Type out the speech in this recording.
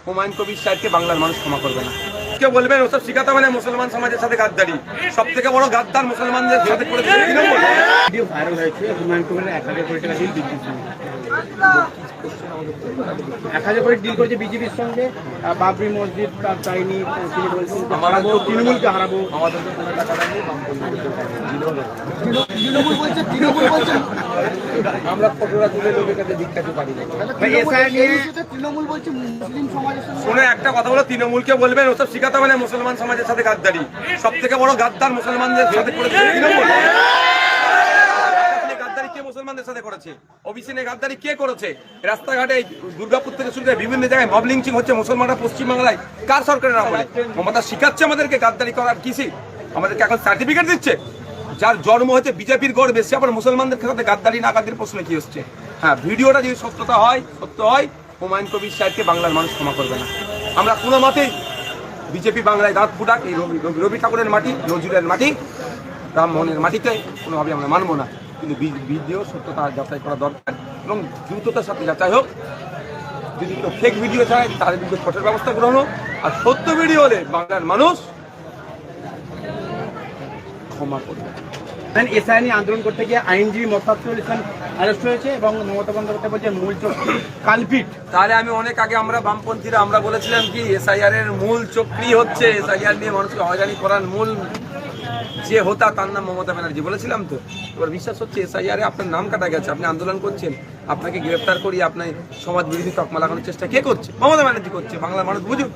হুমায়ুন কবির সাহেবকে বাংলার মানুষ ক্ষমা করবে না। কেউ বলবেন ওসব শিখাতে হবে না, মুসলমান সমাজের সাথে গাদ্দারি। সব থেকে বড় গাদ্দার মুসলমানদের সাথে করেছে তৃণমূল। ভিডিও ভাইরাল হয়েছে হুমায়ুন কবিরের 1000 কোটি টাকা ডিল বিজেপির সঙ্গে। 1000 কোটি ডিল করেছে বিজেপির সঙ্গে। বাবরি মসজিদ তার চাইনি, তিনি বলছেন হারাবো, তৃণমূলকে হারাবো। আমাদের তো কোনো টাকা দেয়নি, তৃণমূল বলছে আমরা ফটোরা তুলে লোকের কাছে ভিক্ষাতে পারি না। তৃণমূল বলছে মুসলিম সমাজের সঙ্গে। শুনে একটা কথা বলো, তৃণমূলকে বলবেন ওসব শিখাতে হবে না, মুসলমান সমাজের সাথে গাদ্দারি। সব থেকে বড় গাদ্দার মুসলমানদের সাথে করেছে তৃণমূল। গাদ্দারি কে মুসলমানদের সাথে করেছে? অভিষেকে গাদ্দারি কে করেছে? রাস্তাঘাটে দুর্গাপুর থেকে শুরু করে বিভিন্ন জায়গায় মব লিঞ্চিং হচ্ছে মুসলমানরা পশ্চিমবাংলায়। কার সরকারের আমলে? মমতা শিখাচ্ছে আমাদেরকে গাদ্দারি করার কিসি? আমাদেরকে এখন সার্টিফিকেট দিচ্ছে। যার জন্ম হচ্ছে বিজেপির গড় বেশি, আবার মুসলমানদের সাথে গাদ্দারি না গাদ্দারির প্রশ্ন কি হচ্ছে? হ্যাঁ, ভিডিওটা যদি সত্য হয় হুমায়ুন কবির সাহেবকে বাংলার মানুষ ক্ষমা করবে না। আমরা কোনো মতেই বিজেপি বাংলায় দাঁত ফুটাক, এই রবি ঠাকুরের মাটি, নজরুলের মাটি, রামমোহনের মাটিতে কোনোভাবে আমরা মানবো না। কিন্তু ভিডিও সত্যতা যাচাই করা দরকার এবং দ্রুততার সাথে যাচাই হোক। যদি কেউ ফেক ভিডিও চায় তার বিরুদ্ধে কঠোর ব্যবস্থা গ্রহণ হোক, আর সত্য ভিডিও হলে বাংলার মানুষ ক্ষমা করবে। এসআই নিয়ে আন্দোলন করতে গিয়ে আইনজীবী মোফাজ্জল ইসলাম অ্যারেস্ট হয়েছে এবং মমতা বন্দ্যোপাধ্যায় বলছেন মূল চক্রী কালপিট। তাহলে আমি অনেক আগে আমরা বামপন্থীরা আমরা বলেছিলাম কি এসআইআর এর মূল চক্রী হচ্ছে, এসআইআর নিয়ে মানুষকে হয়রানি করার মূল যে হোতা তার নাম মমতা ব্যানার্জি, বলেছিলাম তো। এবার বিশ্বাস হচ্ছে এসআইআর এ আপনার নাম কাটা গেছে, আপনি আন্দোলন করছেন, আপনাকে গ্রেফতার করি আপনার সমাজ বিরোধী তকমা লাগানোর চেষ্টা কে করছে? মমতা ব্যানার্জি করছে। বাংলার মানুষ বুঝুক।